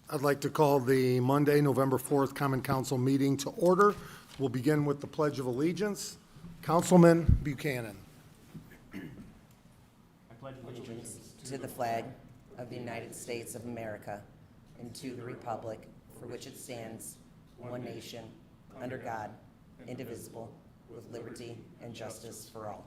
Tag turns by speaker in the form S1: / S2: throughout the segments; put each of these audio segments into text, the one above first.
S1: I'd like to call the Monday, November 4th Common Council meeting to order. We'll begin with the Pledge of Allegiance. Councilman Buchanan.
S2: I pledge allegiance to the flag of the United States of America and to the republic for which it stands, one nation, under God, indivisible, with liberty and justice for all.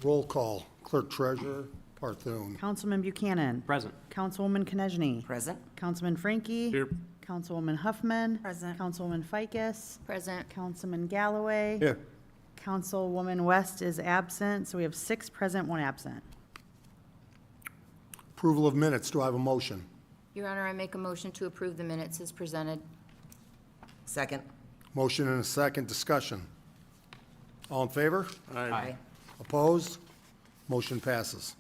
S1: Roll call. Clerk Treasurer Parthune.
S3: Councilman Buchanan.
S4: Present.
S3: Councilwoman Konechny.
S2: Present?
S3: Councilman Frankie.
S4: Here.
S3: Councilwoman Huffman.
S5: Present.
S3: Councilwoman Ficus.
S5: Present.
S3: Councilman Galloway.
S1: Here.
S3: Councilwoman West is absent, so we have 6 present, 1 absent.
S1: Approval of minutes. Do I have a motion?
S5: Your Honor, I make a motion to approve the minutes as presented.
S2: Second?
S1: Motion and a second. Discussion. All in favor?
S2: Aye.
S1: Opposed? Motion passes.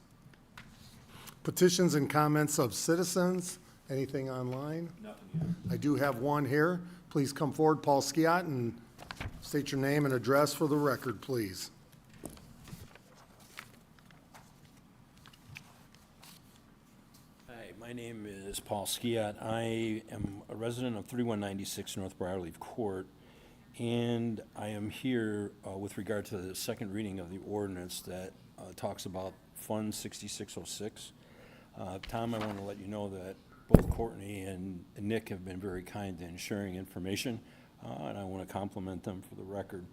S1: Petitions and comments of citizens. Anything online? Nothing yet. I do have one here. Please come forward, Paul Skiat, and state your name and address for the record, please.
S4: Hi, my name is Paul Skiat. I am a resident of 3196 North Briarleaf Court, and I am here with regard to the second reading of the ordinance that talks about Fund 6606. Tom, I want to let you know that both Courtney and Nick have been very kind in sharing information, and I want to compliment them for the record.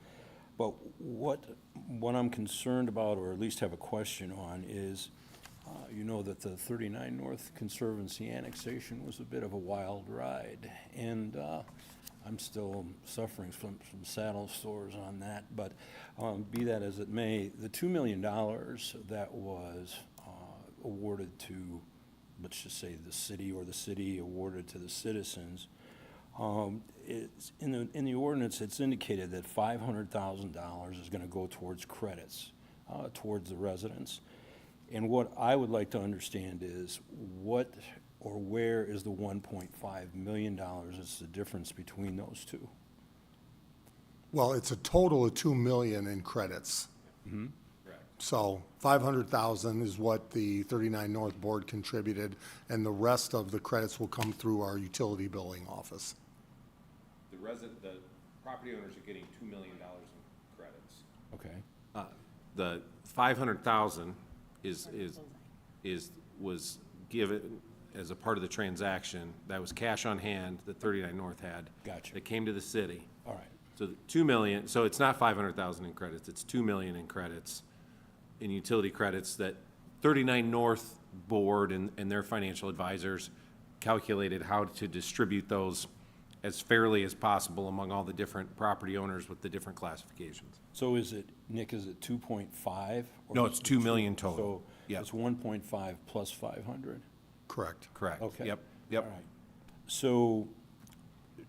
S4: But what I'm concerned about, or at least have a question on, is you know that the 39 North Conservancy annexation was a bit of a wild ride, and I'm still suffering from some saddle sores on that. But be that as it may, the $2 million that was awarded to, let's just say, the city, or the city awarded to the citizens, it's in the ordinance, it's indicated that $500,000 is going to go towards credits towards the residents. And what I would like to understand is what or where is the $1.5 million? It's the difference between those two.
S1: Well, it's a total of $2 million in credits. So 500,000 is what the 39 North Board contributed, and the rest of the credits will come through our utility billing office.
S6: The property owners are getting $2 million in credits.
S4: Okay.
S6: The 500,000 was given as a part of the transaction. That was cash on hand that 39 North had.
S4: Gotcha.
S6: That came to the city.
S4: All right.
S6: So the 2 million, so it's not 500,000 in credits, it's 2 million in credits, in utility credits that 39 North Board and their financial advisors calculated how to distribute those as fairly as possible among all the different property owners with the different classifications.
S4: So is it, Nick, is it 2.5?
S6: No, it's 2 million total.
S4: So
S6: Yep.
S4: it's 1.5 plus 500?
S1: Correct.
S6: Correct.
S4: Okay.
S6: Yep.
S4: All right. So,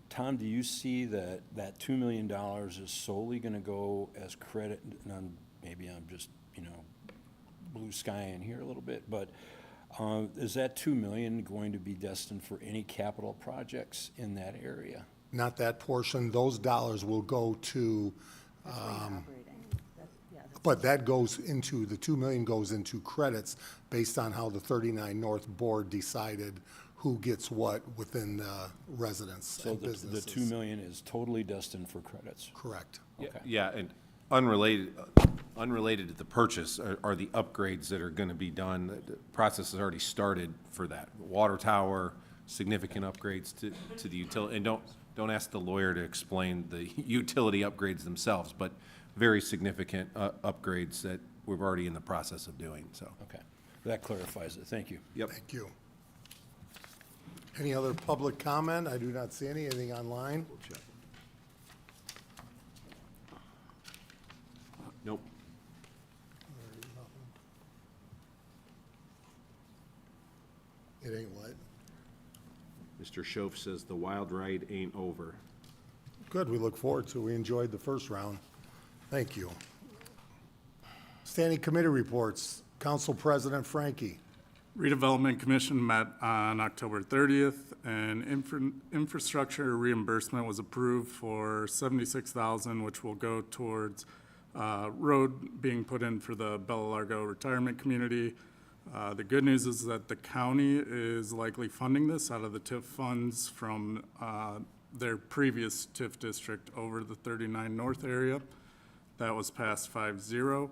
S4: Tom, do you see that $2 million is solely going to go as credit? And maybe I'm just, blue skying here a little bit, but is that $2 million going to be destined for any capital projects in that area?
S1: Not that portion. Those dollars will go to, but that goes into, the 2 million goes into credits based on how the 39 North Board decided who gets what within the residents
S4: So
S1: and
S4: the
S1: businesses.
S4: 2 million is totally destined for credits?
S1: Correct.
S4: Okay.
S6: Yeah, and unrelated to the purchase are the upgrades that are gonna be done. The process has already started for that. Water tower, significant upgrades to the utility, and don't ask the lawyer to explain the utility upgrades themselves, but very significant upgrades that we're already in the process of doing, so.
S4: Okay. That clarifies it. Thank you.
S6: Yep.
S1: Thank you. Any other public comment? I do not see anything online.
S6: Nope.
S1: It ain't what?
S6: Mr. Schoaf says the wild ride ain't over.
S1: Good, we look forward to it. We enjoyed the first round. Thank you. Standing committee reports. Council President Frankie.
S7: Redevelopment Commission met on October 30th, and infrastructure reimbursement was approved for $76,000, which will go towards road being put in for the Bella Largo retirement community. The good news is that the county is likely funding this out of the TIF funds from their previous TIF district over the 39 North area. That was passed 5-0,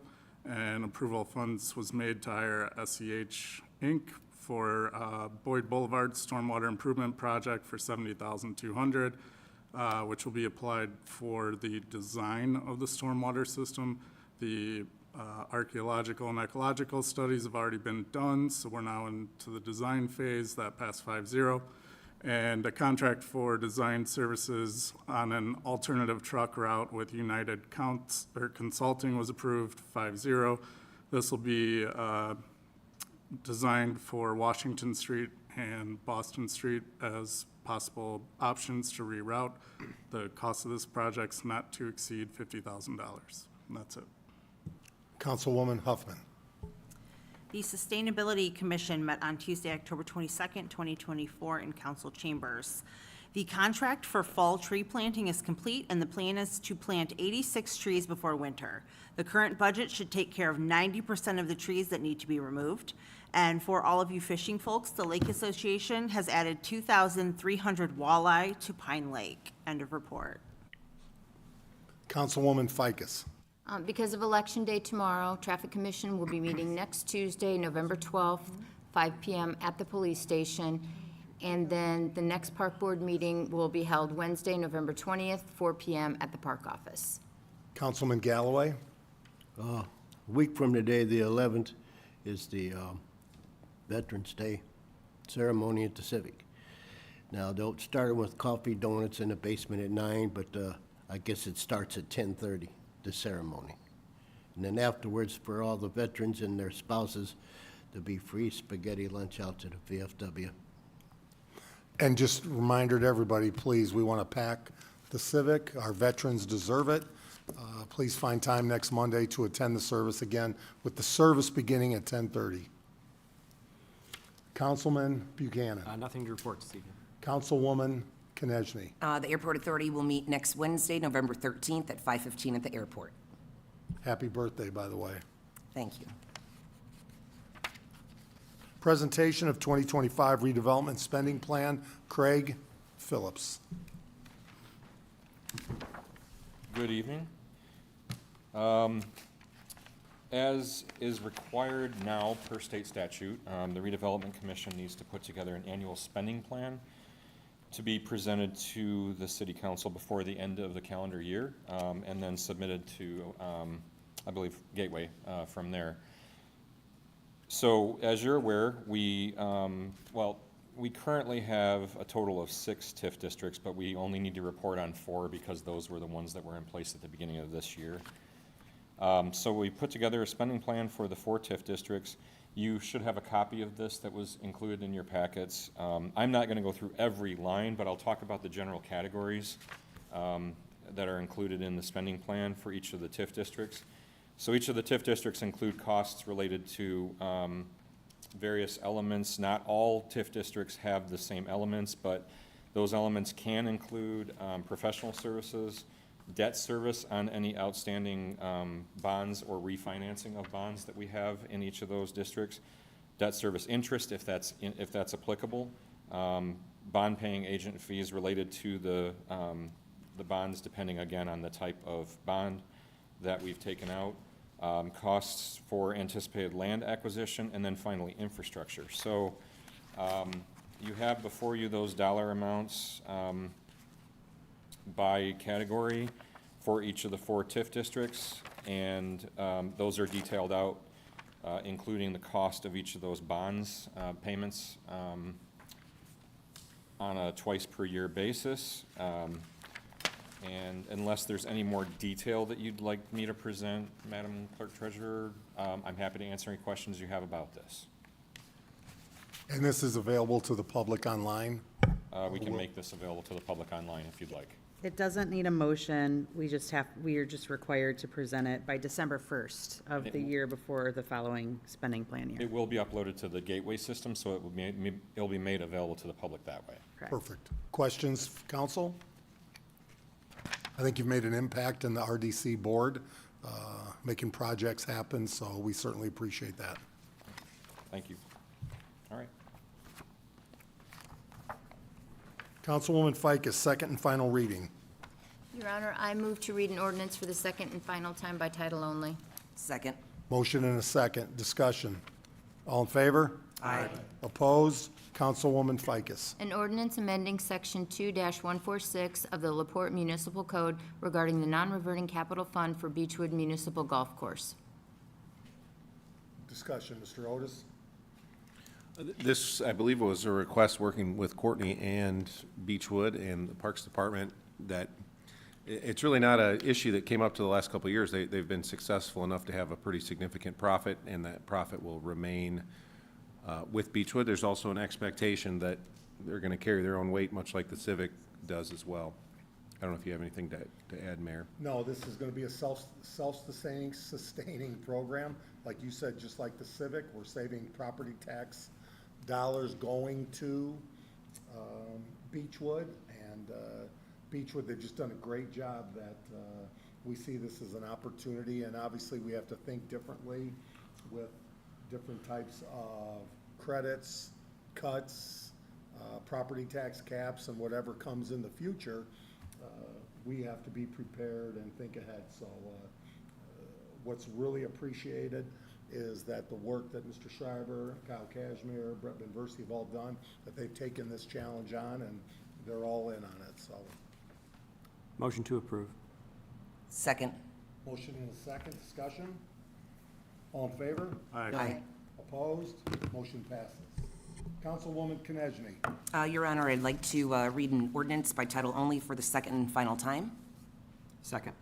S7: and approval of funds was made to hire SEH Inc. for Boyd Boulevard Stormwater Improvement Project for $70,200, which will be applied for the design of the stormwater system. The archaeological and ecological studies have already been done, so we're now into the design phase. That passed 5-0. And a contract for design services on an alternative truck route with United Consulting was approved 5-0. This will be designed for Washington Street and Boston Street as possible options to reroute. The cost of this project's not to exceed $50,000. And that's it.
S1: Councilwoman Huffman.
S8: The Sustainability Commission met on Tuesday, October 22nd, 2024 in council chambers. The contract for fall tree planting is complete, and the plan is to plant 86 trees before winter. The current budget should take care of 90% of the trees that need to be removed. And for all of you fishing folks, the Lake Association has added 2,300 walleye to Pine Lake. End of report.
S1: Councilwoman Ficus.
S5: Because of Election Day tomorrow, Traffic Commission will be meeting next Tuesday, November 12th, 5 PM at the police station. And then the next Park Board meeting will be held Wednesday, November 20th, 4 PM at the Park Office.
S1: Councilman Galloway.
S9: A week from today, the 11th, is the Veterans Day ceremony at the Civic. Now, they'll start with coffee, donuts in the basement at 9, but I guess it starts at 10:30, the ceremony. And then afterwards, for all the veterans and their spouses, there'll be free spaghetti lunch out to the VFW.
S1: And just a reminder to everybody, please, we want to pack the Civic. Our veterans deserve it. Please find time next Monday to attend the service again, with the service beginning at 10:30. Councilman Buchanan.
S10: Nothing to report this evening.
S1: Councilwoman Konechny.
S2: The Airport Authority will meet next Wednesday, November 13th at 5:15 at the airport.
S1: Happy birthday, by the way.
S2: Thank you.
S1: Presentation of 2025 redevelopment spending plan. Craig Phillips.
S11: Good evening. As is required now per state statute, the redevelopment commission needs to put together an annual spending plan to be presented to the city council before the end of the calendar year, and then submitted to, I believe, Gateway from there. So as you're aware, we currently have a total of 6 TIF districts, but we only need to report on 4 because those were the ones that were in place at the beginning of this year. So we put together a spending plan for the 4 TIF districts. You should have a copy of this that was included in your packets. I'm not going to go through every line, but I'll talk about the general categories that are included in the spending plan for each of the TIF districts. So each of the TIF districts include costs related to various elements. Not all TIF districts have the same elements, but those elements can include professional services, debt service on any outstanding bonds or refinancing of bonds that we have in each of those districts, debt service interest if that's applicable, bond paying agent fees related to the bonds depending again on the type of bond that we've taken out, costs for anticipated land acquisition, and then finally infrastructure. So you have before you those dollar amounts by category for each of the 4 TIF districts, and those are detailed out, including the cost of each of those bonds payments on a twice per year basis. And unless there's any more detail that you'd like me to present, Madam Clerk Treasurer, I'm happy to answer any questions you have about this.
S1: And this is available to the public online?
S11: We can make this available to the public online if you'd like.
S3: It doesn't need a motion. We are just required to present it by December 1st of the year before the following spending plan year.
S11: It will be uploaded to the Gateway system, so it'll be made available to the public that way.
S3: Correct.
S1: Perfect. Questions, council? I think you've made an impact in the RDC board making projects happen, so we certainly appreciate that.
S11: Thank you. All right.
S1: Councilwoman Ficus, second and final reading.
S5: Your Honor, I move to read an ordinance for the second and final time by title only.
S2: Second.
S1: Motion and a second. Discussion. All in favor?
S2: Aye.
S1: Opposed? Councilwoman Ficus.
S5: An ordinance amending Section 2-146 of the LaPorte Municipal Code regarding the non-reverting capital fund for Beechwood Municipal Golf Course.
S1: Discussion, Mr. Otis.
S6: This, I believe, was a request working with Courtney and Beechwood and the Parks Department that it's really not an issue that came up to the last couple of years. They've been successful enough to have a pretty significant profit, and that profit will remain with Beechwood. There's also an expectation that they're going to carry their own weight, much like the Civic does as well. I don't know if you have anything to add, Mayor.
S1: No, this is going to be a sustaining program. Like you said, just like the Civic, we're saving property tax dollars going to Beechwood. And Beechwood, they've just done a great job that we see this as an opportunity. And obviously, we have to think differently with different types of credits, cuts, property tax caps, and whatever comes in the future. We have to be prepared and think ahead. So what's really appreciated is that the work that Mr. Schreiber, Kyle Cashmere, Brett Benversi have all done, that they've taken this challenge on, and they're all in on it, so.
S10: Motion to approve.
S2: Second.
S1: Motion and a second, discussion. All in favor?
S2: Aye.
S1: Opposed? Motion passes. Councilwoman Konechny.
S2: Your Honor, I'd like to read an ordinance by title only for the second and final time.
S10: Second.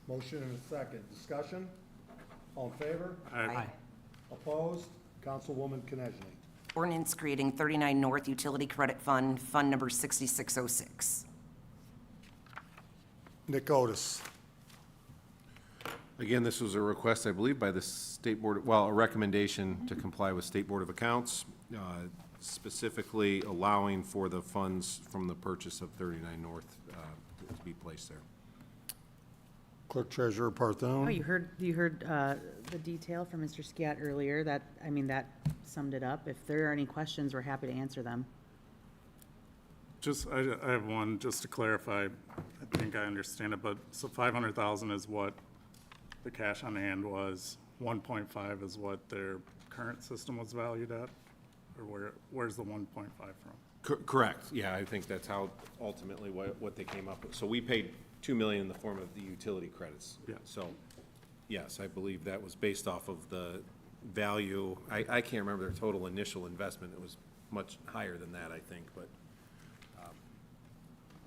S1: Motion and a second, discussion. All in favor?
S2: Aye.
S1: Opposed? Councilwoman Konechny.
S2: Ordinance creating 39 North Utility Credit Fund, Fund Number 6606.
S1: Nick Otis.
S6: Again, this was a request, I believe, by the State Board, well, a recommendation to comply with State Board of Accounts, specifically allowing for the funds from the purchase of 39 North to be placed there.
S1: Clerk Treasurer Parthone.
S3: Oh, you heard the detail from Mr. Skiat earlier. That summed it up. If there are any questions, we're happy to answer them.
S7: I have one, just to clarify, I think I understand it, but, so 500,000 is what the cash on hand was, 1.5 is what their current system was valued at? Or where's the 1.5 from?
S6: Correct, yeah, I think that's how ultimately what they came up with. So we paid $2 million in the form of the utility credits.
S7: Yeah.
S6: So, yes, I believe that was based off of the value. I can't remember their total initial investment. It was much higher than that, I think, but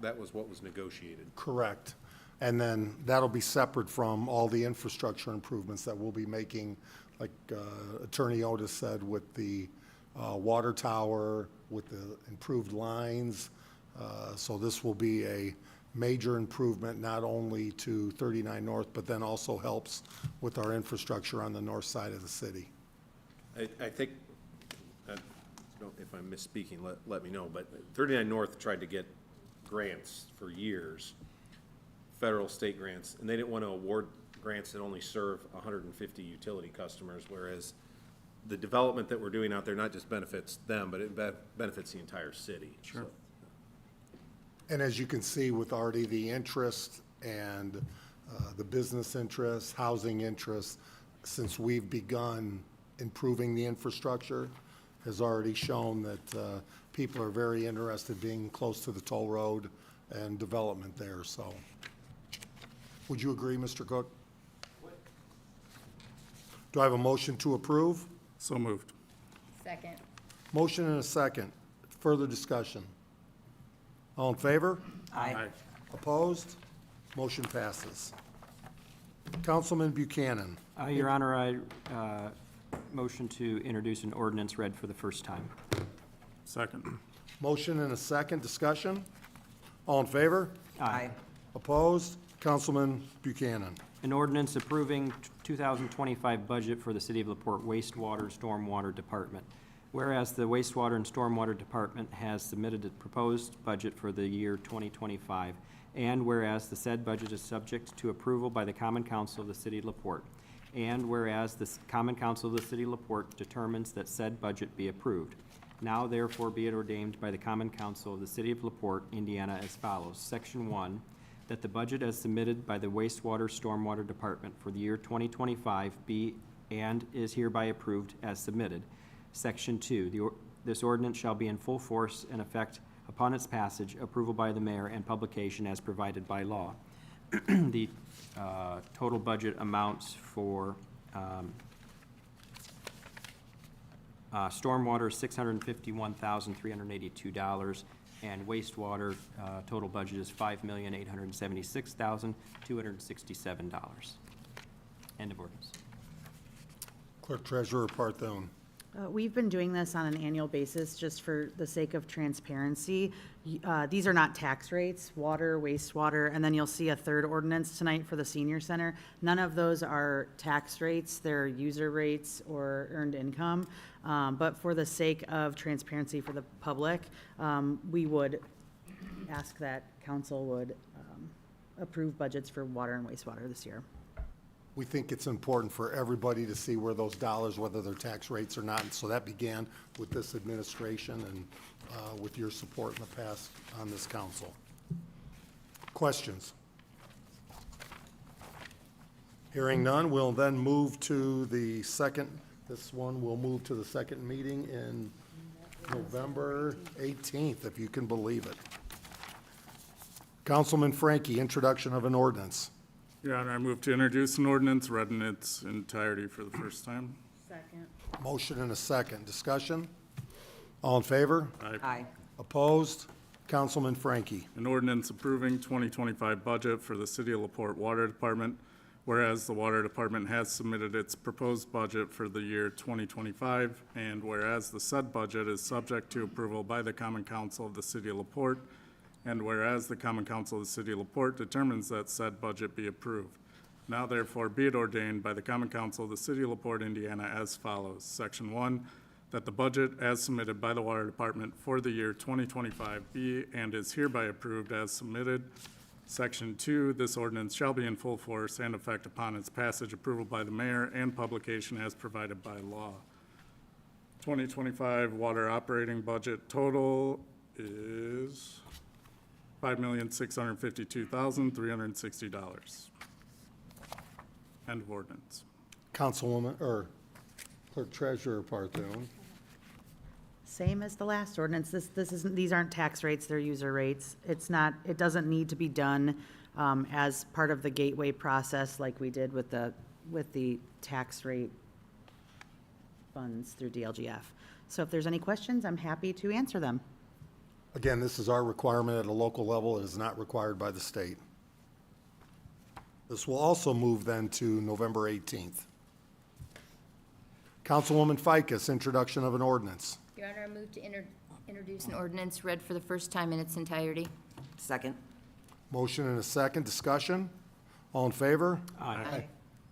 S6: that was what was negotiated.
S1: Correct. And then that'll be separate from all the infrastructure improvements that we'll be making, like Attorney Otis said, with the water tower, with the improved lines. So this will be a major improvement, not only to 39 North, but then also helps with our infrastructure on the north side of the city.
S6: I think, if I'm misspeaking, let me know, but 39 North tried to get grants for years, federal, state grants, and they didn't want to award grants that only serve 150 utility customers, whereas the development that we're doing out there not just benefits them, but it benefits the entire city. Sure.
S1: And as you can see with already the interest and the business interest, housing interest, since we've begun improving the infrastructure, has already shown that people are very interested being close to the toll road and development there, so. Would you agree, Mr. Cook? Do I have a motion to approve?
S7: So moved.
S5: Second.
S1: Motion and a second. Further discussion. All in favor?
S2: Aye.
S1: Opposed? Motion passes. Councilman Buchanan.
S10: Your Honor, I motion to introduce an ordinance read for the first time.
S7: Second.
S1: Motion and a second. Discussion. All in favor?
S2: Aye.
S1: Opposed? Councilman Buchanan.
S10: An ordinance approving 2025 budget for the City of LaPorte wastewater stormwater department. Whereas the wastewater and stormwater department has submitted a proposed budget for the year 2025, And whereas the said budget is subject to approval by the Common Council of the City of LaPorte. And whereas the Common Council of the City of LaPorte determines that said budget be approved. Now therefore be it ordained by the Common Council of the City of LaPorte, Indiana as follows. Section 1, that the budget as submitted by the Wastewater Stormwater Department for the year 2025 be and is hereby approved as submitted. Section 2, this ordinance shall be in full force and effect upon its passage, approval by the mayor, and publication as provided by law. The total budget amounts for stormwater $651,382, and wastewater total budget is $5,876,267. End of ordinance.
S1: Clerk Treasurer Barthone.
S3: We've been doing this on an annual basis just for the sake of transparency. These are not tax rates, water, wastewater, and then you'll see a third ordinance tonight for the senior center. None of those are tax rates, they're user rates or earned income. But for the sake of transparency for the public, we would ask that council would approve budgets for water and wastewater this year.
S1: We think it's important for everybody to see where those dollars, whether they're tax rates or not. And so that began with this administration and with your support in the past on this council. Questions? Hearing none, we'll then move to the second, this one will move to the second meeting in November 18th, if you can believe it. Councilman Frankie, introduction of an ordinance.
S7: Your Honor, I move to introduce an ordinance read in its entirety for the first time.
S3: Second.
S1: Motion and a second. Discussion? All in favor?
S2: Aye.
S1: Opposed? Councilman Frankie.
S7: An ordinance approving 2025 budget for the City of LaPorte Water Department, whereas the Water Department has submitted its proposed budget for the year 2025, and whereas the said budget is subject to approval by the Common Council of the City of LaPorte, and whereas the Common Council of the City of LaPorte determines that said budget be approved. Now therefore be it ordained by the Common Council of the City of LaPorte, Indiana as follows. Section 1, that the budget as submitted by the Water Department for the year 2025 be and is hereby approved as submitted. Section 2, this ordinance shall be in full force and effect upon its passage, approval by the mayor, and publication as provided by law. 2025 water operating budget total is $5,652,360. End of ordinance.
S1: Councilwoman, or Clerk Treasurer Barthone.
S3: Same as the last ordinance. This isn't, these aren't tax rates, they're user rates. It's not, it doesn't need to be done as part of the gateway process like we did with the tax rate funds through DLGF. So if there's any questions, I'm happy to answer them.
S1: Again, this is our requirement at a local level. It is not required by the state. This will also move then to November 18th. Councilwoman Ficus, introduction of an ordinance.
S5: Your Honor, I move to introduce an ordinance read for the first time in its entirety.
S2: Second.
S1: Motion and a second. Discussion? All in favor?
S2: Aye.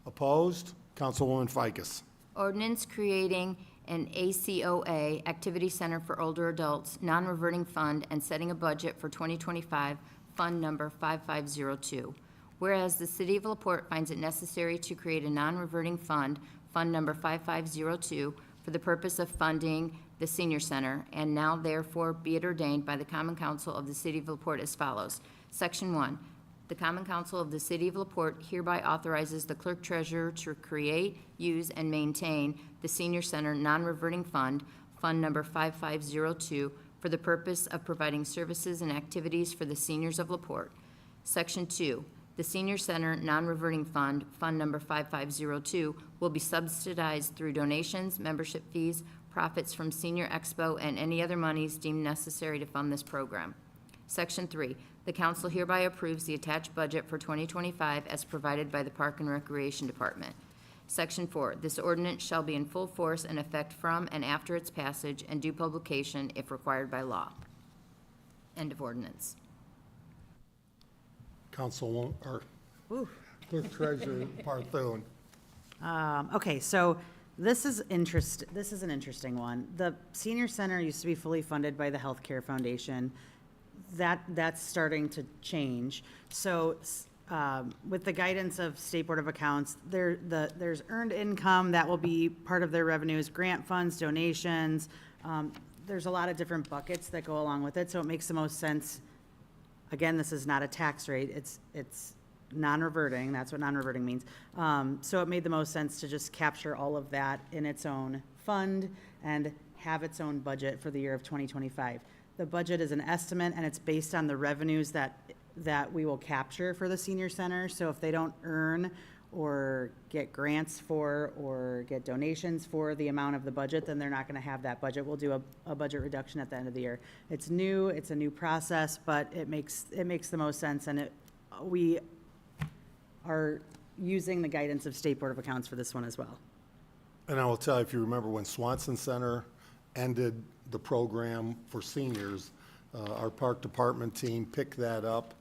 S1: Opposed? Councilwoman Ficus.
S5: Ordinance creating an ACOA, Activity Center for Older Adults, non-reverting fund, and setting a budget for 2025, Fund Number 5502. Whereas the City of LaPorte finds it necessary to create a non-reverting fund, Fund Number 5502, for the purpose of funding the Senior Center, and now therefore be it ordained by the Common Council of the City of LaPorte as follows. Section 1. The Common Council of the City of LaPorte hereby authorizes the Clerk Treasurer to create, use, and maintain the Senior Center Non-Reverting Fund, Fund Number 5502, for the purpose of providing services and activities for the seniors of LaPorte. Section 2. The Senior Center Non-Reverting Fund, Fund Number 5502, will be subsidized through donations, membership fees, profits from Senior Expo, and any other monies deemed necessary to fund this program. Section 3. The council hereby approves the attached budget for 2025 as provided by the Park and Recreation Department. Section 4. This ordinance shall be in full force and effect from and after its passage and due publication if required by law. End of ordinance.
S1: Councilwoman, or Clerk Treasurer Barthone.
S3: Okay, so this is an interesting one. The senior center used to be fully funded by the Healthcare Foundation. that's starting to change. So, with the guidance of State Board of Accounts, there's earned income that will be part of their revenues, grant funds, donations. There's a lot of different buckets that go along with it, so it makes the most sense. Again, this is not a tax rate, it's non-reverting, that's what non-reverting means. So it made the most sense to just capture all of that in its own fund and have its own budget for the year of 2025. The budget is an estimate, and it's based on the revenues that we will capture for the senior center. So if they don't earn or get grants for or get donations for the amount of the budget, then they're not going to have that budget. We'll do a budget reduction at the end of the year. It's new, it's a new process, but it makes the most sense, and we are using the guidance of State Board of Accounts for this one as well.
S1: And I will tell you, if you remember when Swanson Center ended the program for seniors, our park department team picked that up,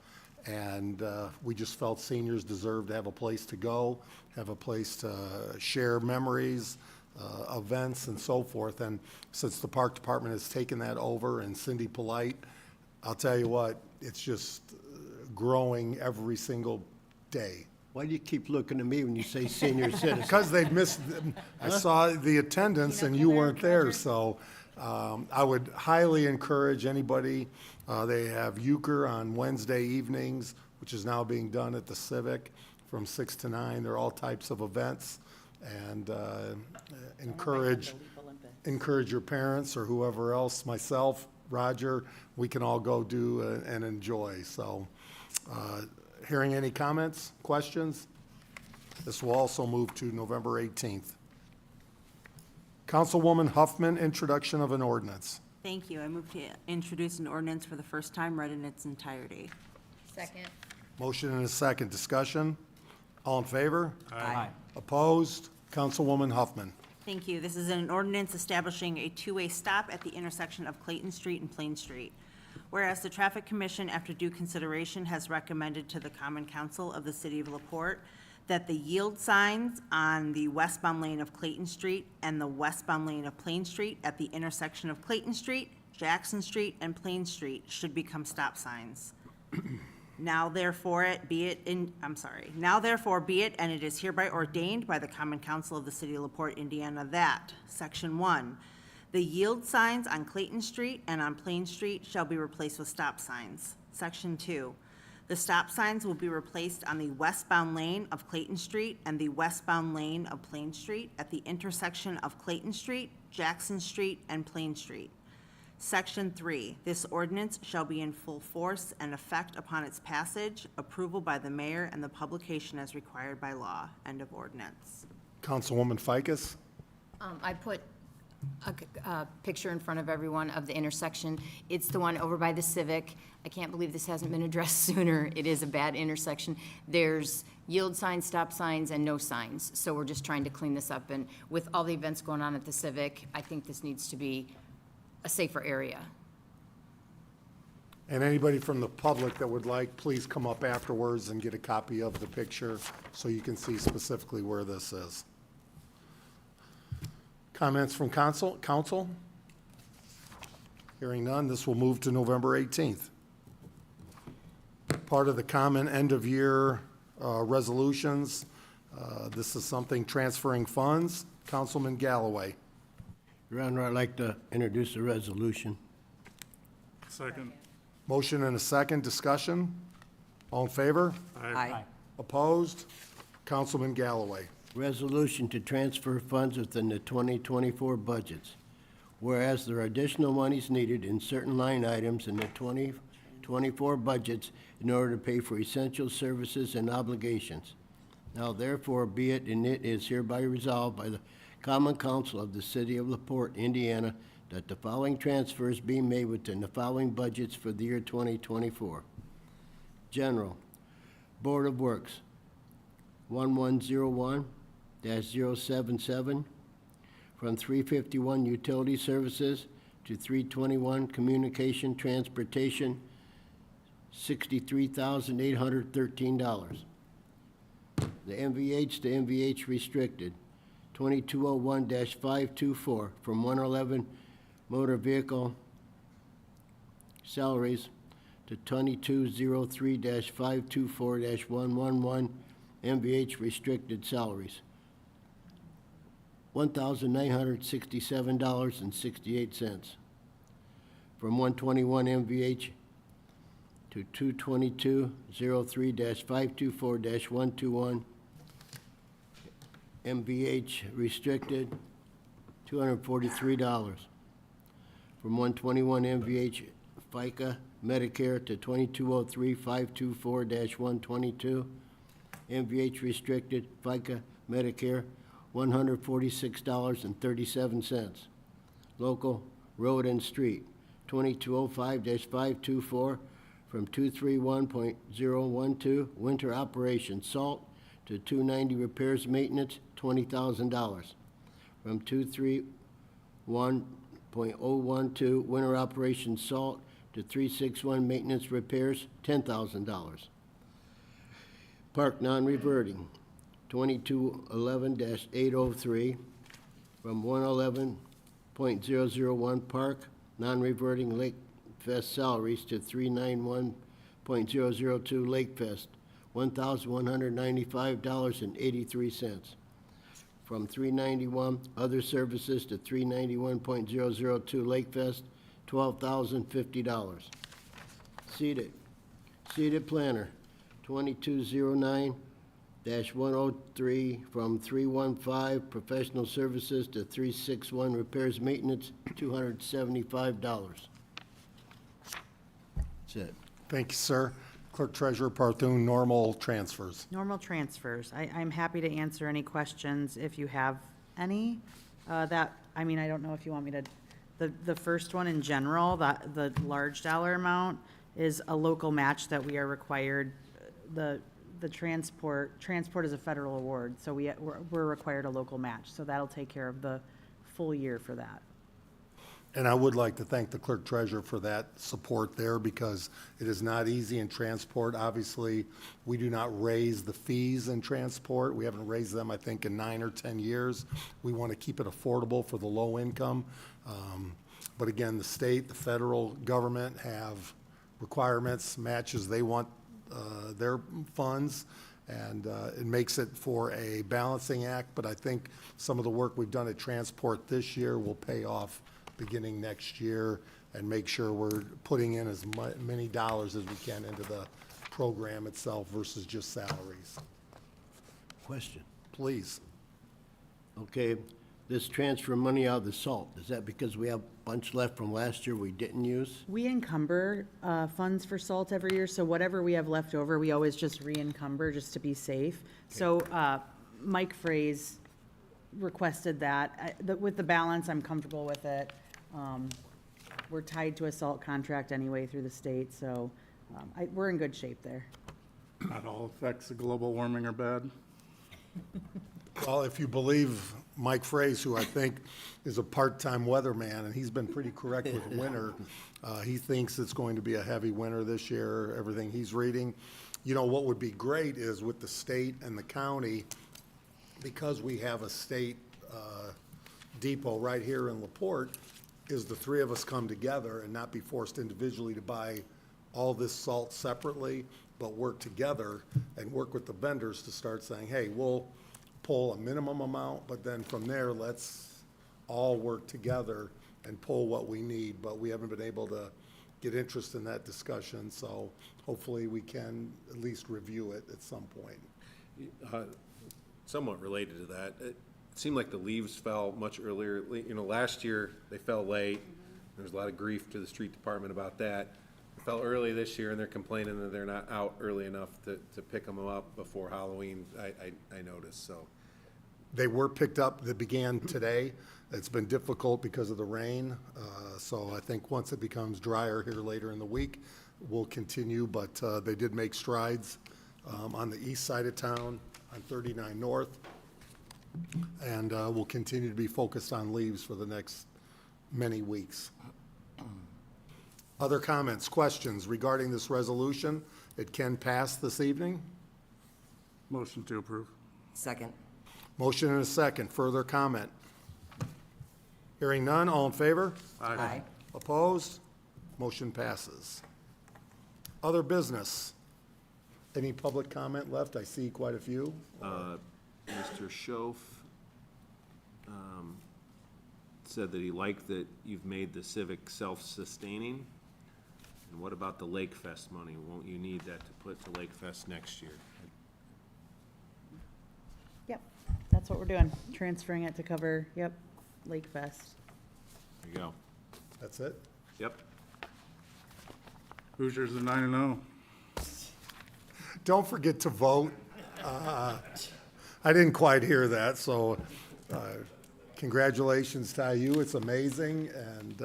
S1: and we just felt seniors deserved to have a place to go, have a place to share memories, events, and so forth. And since the park department has taken that over, and Cindy Polite, I'll tell you what, it's just growing every single day.
S9: Why do you keep looking at me when you say senior citizen?
S1: Because they've missed, I saw the attendance and you weren't there, so I would highly encourage anybody. They have euchre on Wednesday evenings, which is now being done at the Civic from 6 to 9. There are all types of events, and encourage your parents or whoever else, myself, Roger, we can all go do and enjoy. So, hearing any comments, questions? This will also move to November 18th. Councilwoman Huffman, introduction of an ordinance.
S8: Thank you. I move to introduce an ordinance for the first time, read in its entirety.
S5: Second.
S1: Motion and a second. Discussion? All in favor?
S10: Aye.
S1: Opposed? Councilwoman Huffman.
S8: Thank you. This is an ordinance establishing a two-way stop at the intersection of Clayton Street and Plain Street. Whereas the Traffic Commission, after due consideration, has recommended to the Common Council of the City of LaPorte that the yield signs on the westbound lane of Clayton Street and the westbound lane of Plain Street at the intersection of Clayton Street, Jackson Street, and Plain Street should become stop signs. Now therefore be it, and it is hereby ordained by the Common Council of the City of LaPorte, Indiana, that, Section 1, the yield signs on Clayton Street and on Plain Street shall be replaced with stop signs. Section 2, the stop signs will be replaced on the westbound lane of Clayton Street and the westbound lane of Plain Street at the intersection of Clayton Street, Jackson Street, and Plain Street. Section 3, this ordinance shall be in full force and effect upon its passage, approval by the mayor, and the publication as required by law. End of ordinance.
S1: Councilwoman Ficus.
S5: I put a picture in front of everyone of the intersection. It's the one over by the Civic. I can't believe this hasn't been addressed sooner. It is a bad intersection. There's yield signs, stop signs, and no signs. So we're just trying to clean this up. And with all the events going on at the Civic, I think this needs to be a safer area.
S1: And anybody from the public that would like, please come up afterwards and get a copy of the picture so you can see specifically where this is. Comments from council? Hearing none, this will move to November 18th. Part of the common end-of-year resolutions. This is something transferring funds. Councilman Galloway.
S9: Your Honor, I'd like to introduce a resolution.
S7: Second.
S1: Motion and a second. Discussion? All in favor?
S2: Aye.
S1: Opposed? Councilman Galloway.
S9: Resolution to transfer funds within the 2024 budgets. Whereas there are additional monies needed in certain line items in the 2024 budgets in order to pay for essential services and obligations. Now therefore be it, and it is hereby resolved by the Common Council of the City of LaPorte, Indiana, that the following transfers be made within the following budgets for the year 2024. General, Board of Works, 1101-077, from 351 Utility Services to 321 Communication Transportation, $63,813. The MVH to MVH Restricted, 2201-524, from 111 Motor Vehicle Salaries to 2203-524-111 MVH restricted salaries. $1,967.68. From 121 MVH to 22203-524-121 MVH restricted, $243. From 121 MVH FICA Medicare to 2203-524-122 MVH restricted, FICA Medicare, $146.37. Local Road and Street, 2205-524 from 231.012 Winter Operation Salt to 290 Repairs Maintenance, $20,000. From 231.012 Winter Operation Salt to 361 Maintenance Repairs, $10,000. Park non-reverting, 2211-803 from 111.001 Park non-reverting Lake Fest salaries to 391.002 Lake Fest, $1,195.83. From 391 other services to 391.002 Lake Fest, $12,050. Seated planner, 2209-103 from 315 professional services to 361 repairs maintenance, $275. That's it.
S1: Thank you, sir. Clerk Treasurer Parthun, normal transfers.
S3: Normal transfers. I'm happy to answer any questions if you have any. I don't know if you want me to, the first one in general, the large dollar amount is a local match that we are required. The transport is a federal award, so we're required a local match. So that'll take care of the full year for that.
S1: And I would like to thank the clerk treasurer for that support there, because it is not easy in transport. Obviously, we do not raise the fees in transport. We haven't raised them, I think, in 9 or 10 years. We want to keep it affordable for the low income. But again, the state, the federal government have requirements, matches. They want their funds, and it makes it for a balancing act. But I think some of the work we've done at transport this year will pay off beginning next year, and make sure we're putting in as many dollars as we can into the program itself versus just salaries.
S9: Question.
S1: Please.
S9: Okay, this transfer money out of the salt, is that because we have a bunch left from last year we didn't use?
S3: We encumber funds for salt every year, so whatever we have left over, we always just re-encumber just to be safe. So Mike Fraze requested that. With the balance, I'm comfortable with it. We're tied to a salt contract anyway through the state, so we're in good shape there.
S7: Not all effects of global warming are bad.
S1: Well, if you believe Mike Fraze, who I think is a part-time weatherman, and he's been pretty correct with winter, he thinks it's going to be a heavy winter this year, everything he's reading. You know, what would be great is with the state and the county, because we have a state depot right here in LaPorte, is the three of us come together and not be forced individually to buy all this salt separately, but work together and work with the vendors to start saying, hey, we'll pull a minimum amount, but then from there, let's all work together and pull what we need. But we haven't been able to get interest in that discussion, so hopefully we can at least review it at some point.
S6: Somewhat related to that, it seemed like the leaves fell much earlier. You know, last year, they fell late. There was a lot of grief to the street department about that. It fell early this year, and they're complaining that they're not out early enough to pick them up before Halloween, I noticed, so.
S1: They were picked up, that began today. It's been difficult because of the rain, so I think once it becomes drier here later in the week, we'll continue, but they did make strides on the east side of town, on 39 North, and we'll continue to be focused on leaves for the next many weeks. Other comments, questions regarding this resolution? It can pass this evening.
S7: Motion to approve.
S2: Second.
S1: Motion and a second. Further comment? Hearing none, all in favor?
S2: Aye.
S1: Opposed? Motion passes. Other business. Any public comment left? I see quite a few.
S6: Mr. Schoaf said that he liked that you've made the Civic self-sustaining. And what about the Lake Fest money? Won't you need that to put to Lake Fest next year?
S3: Yep, that's what we're doing, transferring it to cover, yep, Lake Fest.
S6: There you go.
S1: That's it?
S6: Yep.
S7: Hoosiers are 9-0.
S1: Don't forget to vote. I didn't quite hear that, so congratulations to you. It's amazing, and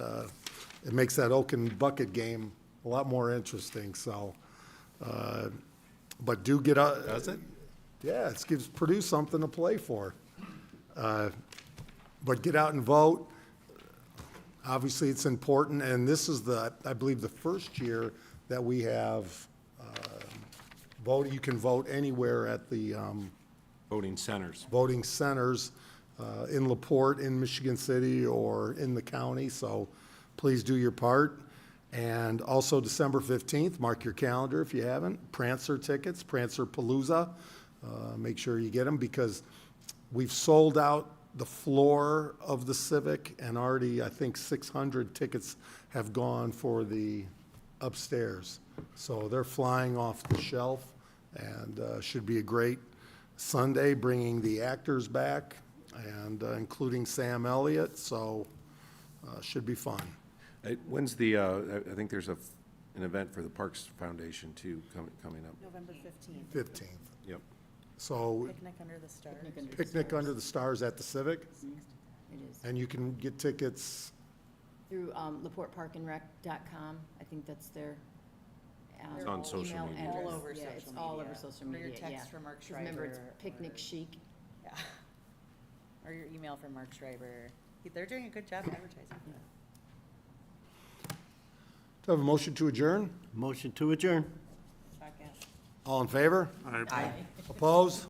S1: it makes that Oaken Bucket game a lot more interesting, so. But do get out. Does it? Yeah, it gives Purdue something to play for. But get out and vote. Obviously, it's important, and this is I believe, the first year that we have vote. You can vote anywhere at the
S6: Voting centers.
S1: voting centers in LaPorte, in Michigan City, or in the county, so please do your part. And also December 15th, mark your calendar if you haven't, Prancer tickets, Prancer Palooza. Make sure you get them, because we've sold out the floor of the Civic, and already, I think, 600 tickets have gone for the upstairs. So they're flying off the shelf, and should be a great Sunday, bringing the actors back, and including Sam Elliott, so should be fun.
S6: When's the, I think there's an event for the Parks Foundation too, coming up.
S3: November 15th.
S1: 15th.
S6: Yep.
S1: So
S3: Picnic under the stars.
S1: picnic under the stars at the Civic,
S12: It is.
S1: and you can get tickets.
S12: Through laporteparkandrec.com. I think that's their
S6: It's on social
S12: email
S6: media.
S12: address.
S3: All over
S12: Yeah, it's
S3: social
S12: all
S3: media.
S12: over social
S3: Or
S12: media,
S3: your
S12: yeah.
S3: text from Mark
S12: 'Cause remember, it's
S3: Schreiber,
S12: picnic
S3: or-
S12: chic.
S3: Yeah. Or your email from Mark Schreiber. They're doing a good job advertising.
S1: Do I have a motion to adjourn?
S9: Motion to adjourn.
S3: Second.
S1: All in favor?
S7: Aye.
S1: Opposed?